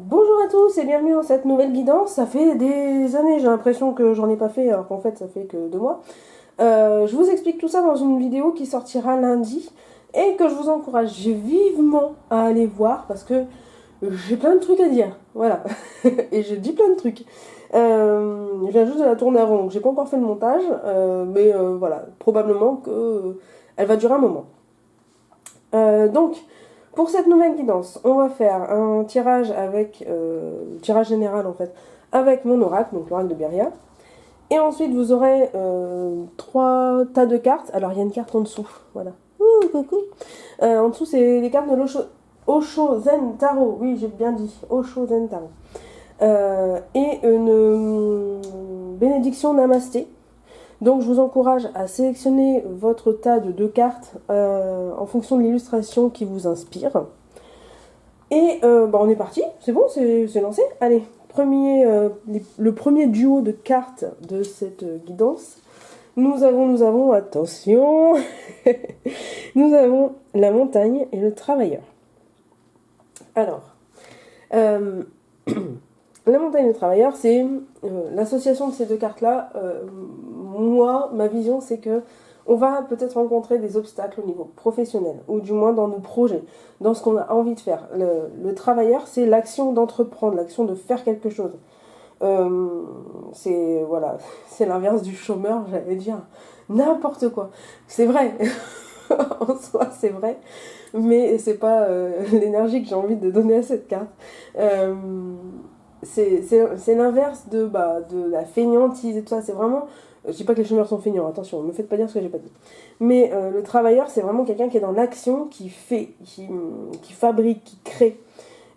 Bonjour à tous et bienvenue dans cette nouvelle guidance. Ça fait des années, j'ai l'impression que j'en ai pas fait, alors qu'en fait ça fait que 2 mois. Je vous explique tout ça dans une vidéo qui sortira lundi et que je vous encourage vivement à aller voir parce que j'ai plein de trucs à dire. Voilà. Et je dis plein de trucs. Je viens juste de la tourner avant, donc j'ai pas encore fait le montage, mais voilà, probablement que elle va durer un moment. Donc, pour cette nouvelle guidance, on va faire un tirage avec tirage général en fait, avec mon oracle, donc l'oracle de Beria. Et ensuite, vous aurez 3 tas de cartes. Alors, il y a une carte en dessous, voilà. Ouh, coucou. En dessous, c'est les cartes de Osho Zen Tarot. Oui, j'ai bien dit, Osho Zen Tarot. Et une bénédiction Namasté. Donc je vous encourage à sélectionner votre tas de 2 cartes en fonction de l'illustration qui vous inspire. Et on est parti, c'est bon, c'est lancé. Allez, le premier duo de cartes de cette guidance. Nous avons, attention, nous avons la montagne et le travailleur. Alors, la montagne et le travailleur, c'est l'association de ces 2 cartes-là. Moi, ma vision, c'est que on va peut-être rencontrer des obstacles au niveau professionnel, ou du moins dans nos projets, dans ce qu'on a envie de faire. Le travailleur, c'est l'action d'entreprendre, l'action de faire quelque chose. C'est voilà, c'est l'inverse du chômeur, j'allais dire n'importe quoi. C'est vrai, en soi, c'est vrai, mais c'est pas l'énergie que j'ai envie de donner à cette carte. Euh, c'est l'inverse de la fainéantise et tout ça. C'est vraiment. Je dis pas que les chômeurs sont feignants, attention, ne me faites pas dire ce que j'ai pas dit. Mais le travailleur, c'est vraiment quelqu'un qui est dans l'action, qui fait, qui fabrique, qui crée.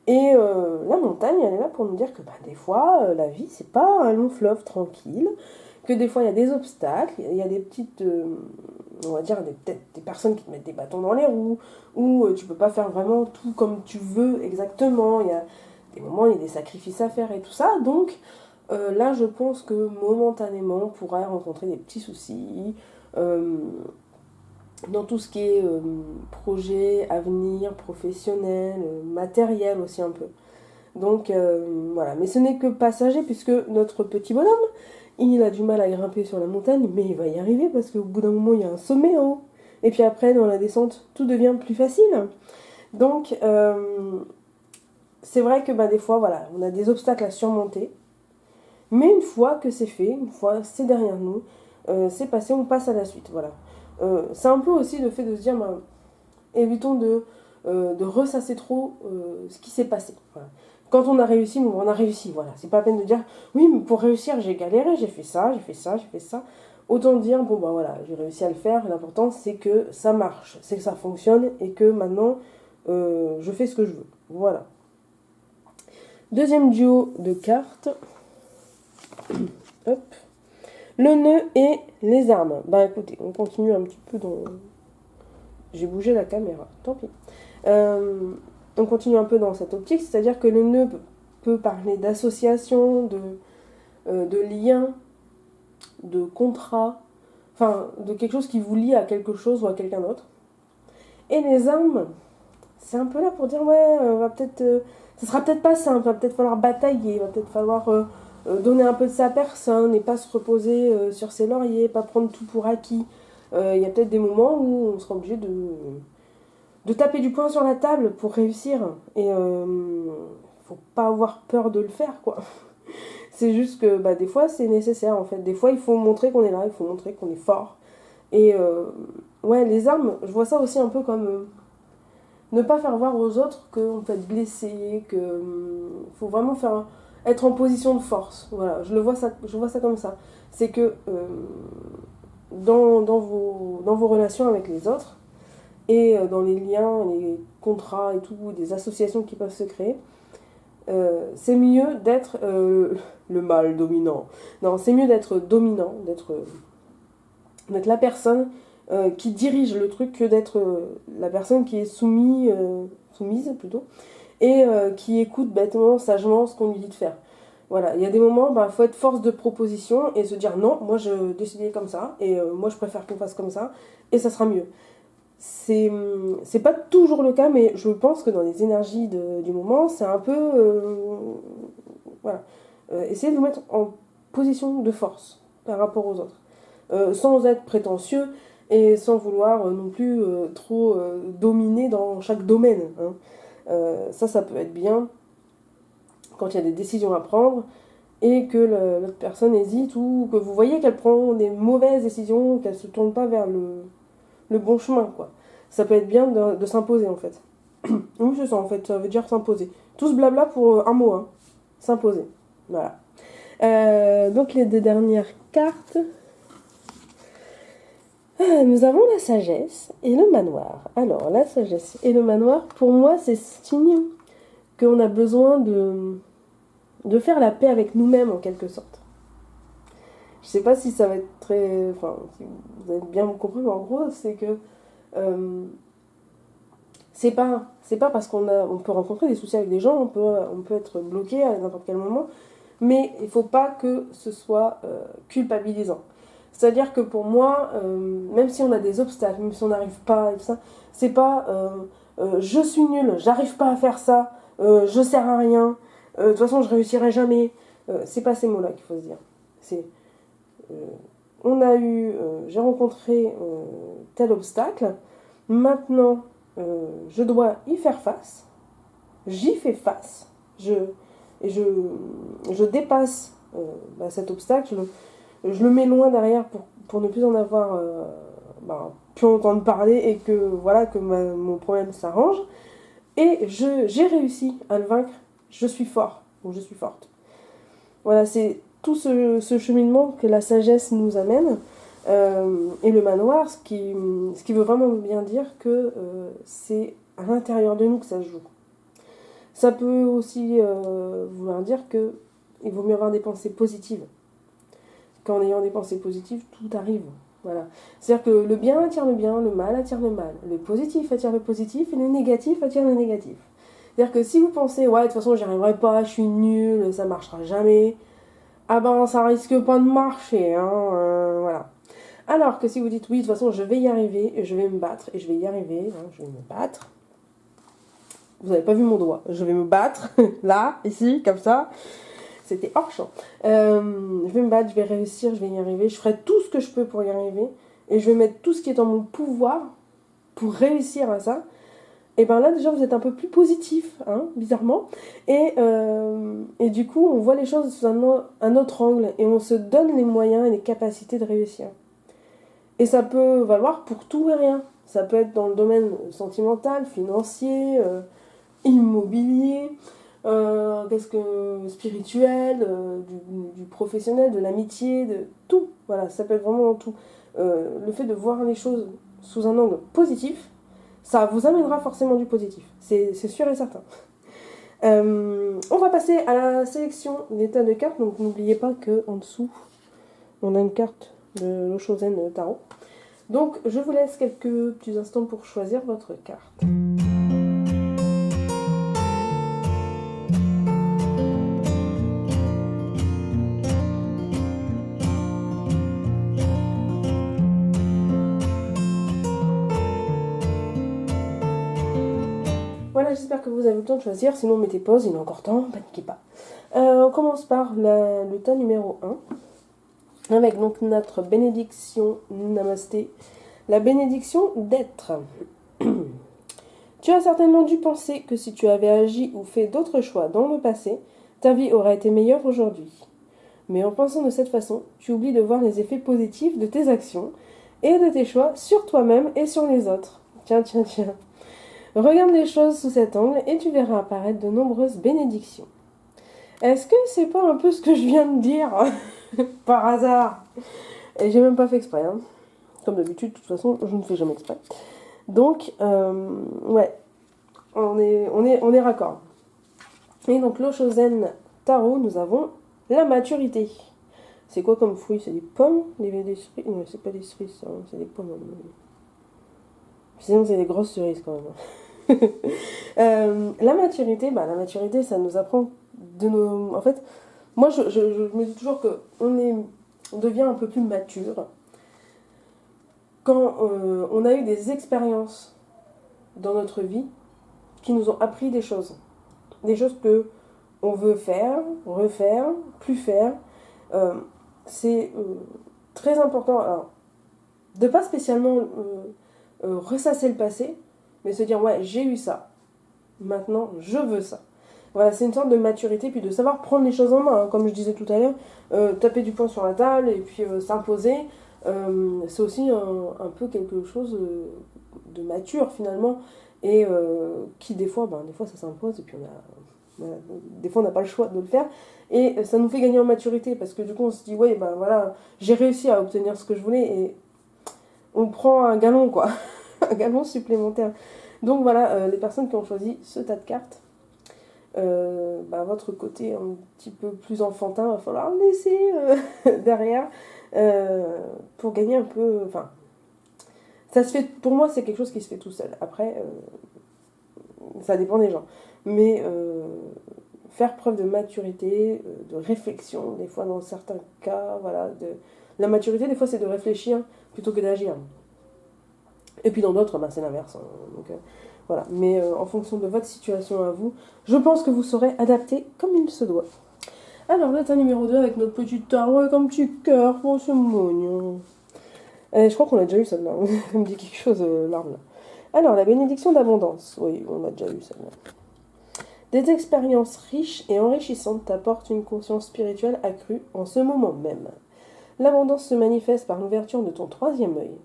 Et la montagne, elle est là pour nous dire que des fois, la vie, c'est pas un long fleuve tranquille, que des fois, il y a des obstacles, il y a des petites, on va dire, peut-être des personnes qui te mettent des bâtons dans les roues, ou tu peux pas faire vraiment tout comme tu veux exactement, il y a des moments, il y a des sacrifices à faire et tout ça, donc là, je pense que momentanément, on pourrait rencontrer des petits soucis, euh, dans tout ce qui est projet, avenir, professionnel, matériel aussi un peu. Donc voilà, mais ce n'est que passager puisque notre petit bonhomme, il a du mal à grimper sur la montagne, mais il va y arriver parce qu'au bout d'un moment, il y a un sommet en haut. Et puis après, dans la descente, tout devient plus facile. Donc c'est vrai que des fois, voilà, on a des obstacles à surmonter. Mais une fois que c'est fait, une fois c'est derrière nous, c'est passé, on passe à la suite. Voilà. C'est un peu aussi le fait de se dire, évitons de ressasser trop ce qui s'est passé. Voilà. Quand on a réussi, on a réussi. Voilà. C'est pas la peine de dire, oui, mais pour réussir, j'ai galéré, j'ai fait ça, j'ai fait ça, j'ai fait ça. Autant dire, voilà, j'ai réussi à le faire. L'important, c'est que ça marche, c'est que ça fonctionne et que maintenant, je fais ce que je veux. Voilà. Deuxième duo de cartes. Hop. Le nœud et les armes. Écoutez, on continue un petit peu dans... J'ai bougé la caméra, tant pis. On continue un peu dans cette optique, c'est-à-dire que le nœud peut parler d'association, de lien, de contrat, enfin de quelque chose qui vous lie à quelque chose ou à quelqu'un d'autre. Et les armes, c'est un peu là pour dire ouais, va peut-être, ça sera peut-être pas simple, va peut-être falloir batailler, va peut-être falloir donner un peu de sa personne et pas se reposer sur ses lauriers, pas prendre tout pour acquis. Il y a peut-être des moments où on sera obligé de taper du poing sur la table pour réussir. Et faut pas avoir peur de le faire, quoi. C'est juste que des fois c'est nécessaire en fait. Des fois il faut montrer qu'on est là, il faut montrer qu'on est fort. Et ouais, les armes, je vois ça aussi un peu comme ne pas faire voir aux autres qu'on peut être blessé, que faut vraiment être en position de force. Voilà, je vois ça comme ça. C'est que dans vos relations avec les autres et dans les liens, les contrats et tout, des associations qui peuvent se créer, c'est mieux d'être le mâle dominant. Non, c'est mieux d'être dominant, d'être la personne qui dirige le truc que d'être la personne qui est soumise plutôt, et qui écoute bêtement, sagement ce qu'on lui dit de faire. Voilà, il y a des moments, il faut être force de proposition et se dire non, moi je décidais comme ça, et moi je préfère qu'on fasse comme ça, et ça sera mieux. c'est pas toujours le cas, mais je pense que dans les énergies du moment, c'est un peu... voilà. Essayez de vous mettre en position de force par rapport aux autres. Sans être prétentieux et sans vouloir non plus trop dominer dans chaque domaine. Hein. Ça peut être bien quand il y a des décisions à prendre et que l'autre personne hésite ou que vous voyez qu'elle prend des mauvaises décisions, qu'elle ne se tourne pas vers le bon chemin, quoi. Ça peut être bien de s'imposer, en fait. Oui, c'est ça, en fait, ça veut dire s'imposer. Tout ce blabla pour un mot, hein. S'imposer. Voilà. Donc, les deux dernières cartes. Nous avons la sagesse et le manoir. Alors, la sagesse et le manoir, pour moi, c'est signe qu'on a besoin de faire la paix avec nous-mêmes, en quelque sorte. Je sais pas si ça va être très... Enfin, si vous avez bien compris, mais en gros, c'est que... c'est pas parce on peut rencontrer des soucis avec des gens, on peut être bloqué à n'importe quel moment, mais il faut pas que ce soit culpabilisant. C'est-à-dire que pour moi, même si on a des obstacles, même si on n'arrive pas et tout ça, c'est pas je suis nulle, j'arrive pas à faire ça, je sers à rien, de toute façon je réussirai jamais. C'est pas ces mots-là qu'il faut se dire. C'est j'ai rencontré tel obstacle, maintenant je dois y faire face, j'y fais face, et je dépasse cet obstacle, je le mets loin derrière pour ne plus en avoir plus entendre parler et que voilà que mon problème s'arrange. Et j'ai réussi à le vaincre, je suis fort ou je suis forte. Voilà, c'est tout ce cheminement que la sagesse nous amène. Et le manoir, ce qui veut vraiment bien dire que c'est à l'intérieur de nous que ça se joue. Ça peut aussi vouloir dire qu'il vaut mieux avoir des pensées positives. Qu'en ayant des pensées positives, tout arrive. Voilà. C'est-à-dire que le bien attire le bien, le mal attire le mal. Le positif attire le positif et le négatif attire le négatif. C'est-à-dire que si vous pensez, ouais, de toute façon, j'y arriverai pas, je suis nulle, ça marchera jamais, ah ben, ça risque pas de marcher, hein, voilà. Alors que si vous dites, oui, de toute façon, je vais y arriver, et je vais me battre, et je vais y arriver, hein, je vais me battre. Vous n'avez pas vu mon doigt, je vais me battre, là, ici, comme ça. C'était hors champ. Je vais me battre, je vais réussir, je vais y arriver. Je ferai tout ce que je peux pour y arriver. Et je vais mettre tout ce qui est en mon pouvoir pour réussir à ça. Et bien là, déjà, vous êtes un peu plus positif, hein, bizarrement. Et du coup, on voit les choses sous un autre angle. Et on se donne les moyens et les capacités de réussir. Et ça peut valoir pour tout et rien. Ça peut être dans le domaine sentimental, financier, immobilier... spirituel, du professionnel, de l'amitié, de tout. Voilà, ça peut être vraiment tout. Le fait de voir les choses sous un angle positif, ça vous amènera forcément du positif. C'est sûr et certain. On va passer à la sélection des tas de cartes. Donc n'oubliez pas qu'en dessous, on a une carte de l'Oshozen Tarot. Donc je vous laisse quelques petits instants pour choisir votre carte. Voilà, j'espère que vous avez le temps de choisir, sinon mettez pause, il est encore temps, paniquez pas. On commence par le tas numéro 1, avec donc notre bénédiction Namasté, la bénédiction d'être. Tu as certainement dû penser que si tu avais agi ou fait d'autres choix dans le passé, ta vie aurait été meilleure aujourd'hui. Mais en pensant de cette façon, tu oublies de voir les effets positifs de tes actions et de tes choix sur toi-même et sur les autres. Tiens. Regarde les choses sous cet angle et tu verras apparaître de nombreuses bénédictions. Est-ce que c'est pas un peu ce que je viens de dire par hasard? Et j'ai même pas fait exprès. Hein. Comme d'habitude, de toute façon, je ne fais jamais exprès. Donc, ouais, on est raccord. Et donc, l'Oshozen Tarot, nous avons la maturité. C'est quoi comme fruit? C'est des pommes? Des cerises? Non, c'est pas des cerises, hein, c'est des pommes. Sinon, c'est des grosses cerises quand même. La maturité, ça nous apprend de nos... En fait, moi, je me dis toujours qu'on devient un peu plus mature quand on a eu des expériences dans notre vie qui nous ont appris des choses. Des choses que on veut faire, refaire, plus faire. C'est très important. Alors, de pas spécialement ressasser le passé, mais se dire, ouais, j'ai eu ça. Maintenant, je veux ça. Voilà, c'est une sorte de maturité, puis de savoir prendre les choses en main, hein, comme je disais tout à l'heure, taper du poing sur la table et puis s'imposer, c'est aussi un peu quelque chose de mature finalement, et qui des fois ça s'impose, et puis voilà, des fois on n'a pas le choix de le faire, et ça nous fait gagner en maturité, parce que du coup on se dit, ouais, ben voilà, j'ai réussi à obtenir ce que je voulais, et on prend un galon, quoi, un galon supplémentaire. Donc voilà, les personnes qui ont choisi ce tas de cartes, votre côté un petit peu plus enfantin, il va falloir le laisser derrière pour gagner un peu. Enfin, ça se fait, pour moi, c'est quelque chose qui se fait tout seul. Après, ça dépend des gens. Mais faire preuve de maturité, de réflexion, des fois dans certains cas, voilà. La maturité, des fois, c'est de réfléchir plutôt que d'agir. Et puis dans d'autres, c'est l'inverse. Hein. Donc, voilà. Mais en fonction de votre situation à vous, je pense que vous saurez adapter comme il se doit. Alors, là, numéro 2 avec notre petit tarot avec un petit cœur. Oh, c'est mignon. Je crois qu'on a déjà eu celle-là. Ça me dit quelque chose, l'arme là. Alors, la bénédiction d'abondance. Oui, on a déjà eu celle-là. Des expériences riches et enrichissantes t'apportent une conscience spirituelle accrue en ce moment même. L'abondance se manifeste par l'ouverture de ton troisième œil.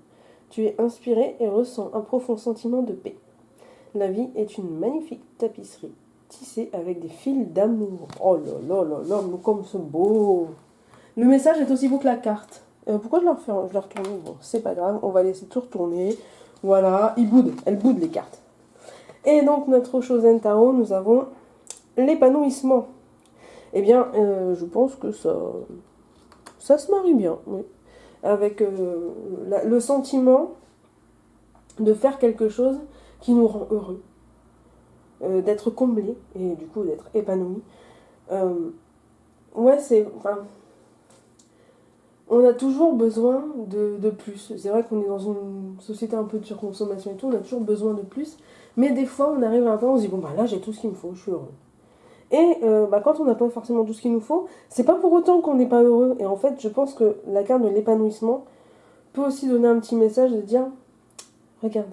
Tu es inspiré et ressens un profond sentiment de paix. La vie est une magnifique tapisserie, tissée avec des fils d'amour. Oh là là là là, mais comme c'est beau! Le message est aussi beau que la carte. Pourquoi je la retourne? Bon, c'est pas grave, on va laisser tout retourner. Voilà, elles boudent les cartes. Et donc, notre Chosen Tarot, nous avons l'épanouissement. Eh bien, je pense que ça se marie bien, oui. Avec le sentiment de faire quelque chose qui nous rend heureux, d'être comblé et du coup d'être épanoui. Ouais, on a toujours besoin de plus. C'est vrai qu'on est dans une société un peu de surconsommation et tout, on a toujours besoin de plus, mais des fois on arrive à un point où on se dit, bon là j'ai tout ce qu'il me faut, je suis heureux. Et quand on n'a pas forcément tout ce qu'il nous faut, c'est pas pour autant qu'on n'est pas heureux. Et en fait, je pense que la carte de l'épanouissement peut aussi donner un petit message de dire, regarde,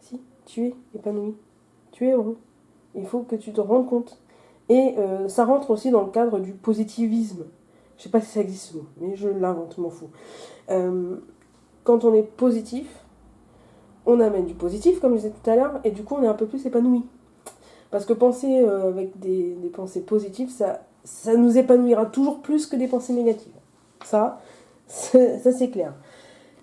si, tu es épanoui, tu es heureux. Il faut que tu te rendes compte. Et ça rentre aussi dans le cadre du positivisme. Je sais pas si ça existe ce mot, mais je l'invente, m'en fous. Quand on est positif, on amène du positif, comme je disais tout à l'heure, et du coup on est un peu plus épanoui. Parce que penser avec des pensées positives, ça nous épanouira toujours plus que des pensées négatives. Ça c'est clair.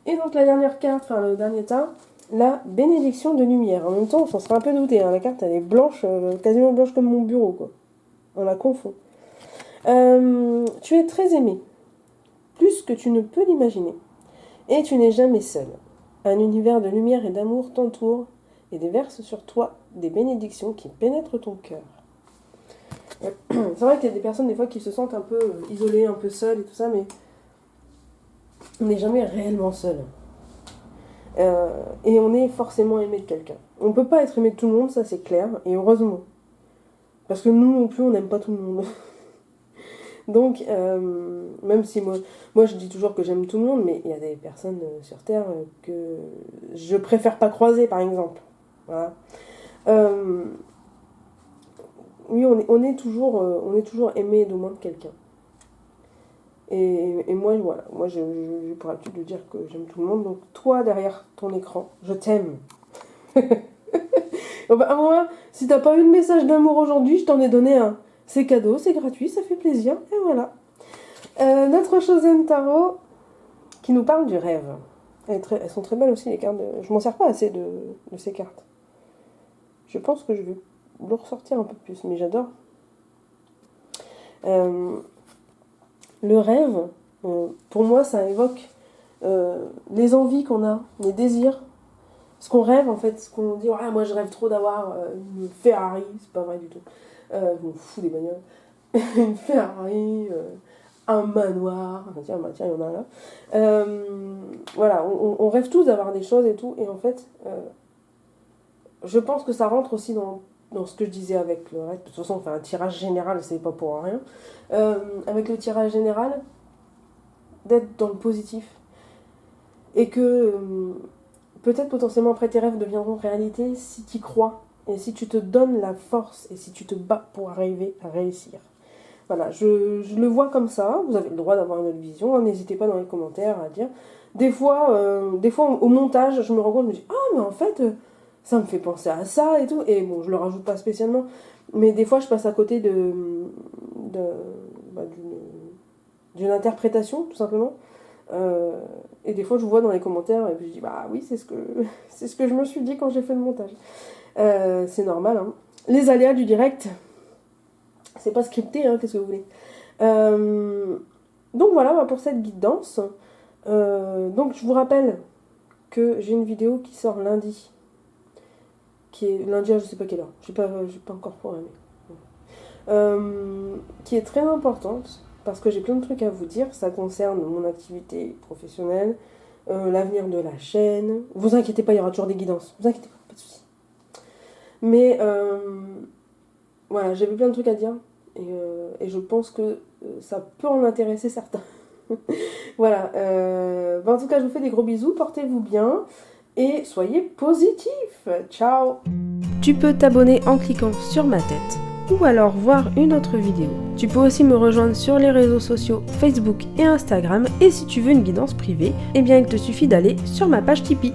Et donc la dernière carte, enfin le dernier tas, la bénédiction de lumière. En même temps, on s'en serait un peu douté. Hein. La carte, elle est blanche, quasiment blanche comme mon bureau, quoi. On la confond. Tu es très aimé, plus que tu ne peux l'imaginer. Et tu n'es jamais seul. Un univers de lumière et d'amour t'entoure et déverse sur toi des bénédictions qui pénètrent ton cœur. C'est vrai qu'il y a des personnes des fois qui se sentent un peu isolées, un peu seules et tout ça, mais on n'est jamais réellement seul. Et on est forcément aimé de quelqu'un. On ne peut pas être aimé de tout le monde, ça c'est clair, et heureusement. Parce que nous non plus, on n'aime pas tout le monde. Donc, même si moi je dis toujours que j'aime tout le monde, mais il y a des personnes sur Terre que je préfère pas croiser, par exemple. Voilà. Oui, on est toujours aimé d'au moins de quelqu'un. Et moi, voilà, moi j'ai pour habitude de dire que j'aime tout le monde. Donc toi, derrière ton écran, je t'aime. Moi, si t'as pas eu de message d'amour aujourd'hui, je t'en ai donné un. C'est cadeau, c'est gratuit, ça fait plaisir, et voilà. Notre Chosen Tarot, qui nous parle du rêve. Elles sont très belles aussi, les cartes. Je m'en sers pas assez de ces cartes. Je pense que je vais le ressortir un peu plus, mais j'adore. Le rêve, pour moi, ça évoque les envies qu'on a, les désirs. Ce qu'on rêve, en fait, ce qu'on dit, ouais, moi je rêve trop d'avoir une Ferrari, c'est pas vrai du tout. Je m'en fous des bagnoles. Une Ferrari, un manoir. Ah, tiens, il y en a là. Voilà, on rêve tous d'avoir des choses et tout. Et en fait, je pense que ça rentre aussi dans ce que je disais avec le reste. De toute façon, on fait un tirage général, c'est pas pour rien. Avec le tirage général, d'être dans le positif. Et que peut-être potentiellement après tes rêves deviendront réalité si tu y crois. Et si tu te donnes la force et si tu te bats pour arriver à réussir. Voilà, je le vois comme ça. Vous avez le droit d'avoir une autre vision. N'hésitez pas dans les commentaires à dire. Des fois, au montage, je me rends compte, je me dis, ah, mais en fait, ça me fait penser à ça et tout. Et bon, je le rajoute pas spécialement. Mais des fois, je passe à côté d'une interprétation, tout simplement. Et des fois, je vous vois dans les commentaires et puis je dis, bah oui, c'est ce que je me suis dit quand j'ai fait le montage. C'est normal, hein. Les aléas du direct, c'est pas scripté, hein, qu'est-ce que vous voulez. Donc voilà, pour cette guidance. Donc je vous rappelle que j'ai une vidéo qui sort lundi. Qui est lundi à je sais pas quelle heure. J'ai pas encore programmé. Qui est très importante parce que j'ai plein de trucs à vous dire. Ça concerne mon activité professionnelle, l'avenir de la chaîne. Vous inquiétez pas, il y aura toujours des guidances. Vous inquiétez pas de soucis. Mais voilà, j'avais plein de trucs à dire et je pense que ça peut en intéresser certains. Voilà. En tout cas, je vous fais des gros bisous. Portez-vous bien et soyez positifs. Ciao. Tu peux t'abonner en cliquant sur ma tête ou alors voir une autre vidéo. Tu peux aussi me rejoindre sur les réseaux sociaux Facebook et Instagram et si tu veux une guidance privée, eh bien il te suffit d'aller sur ma page Tipeee.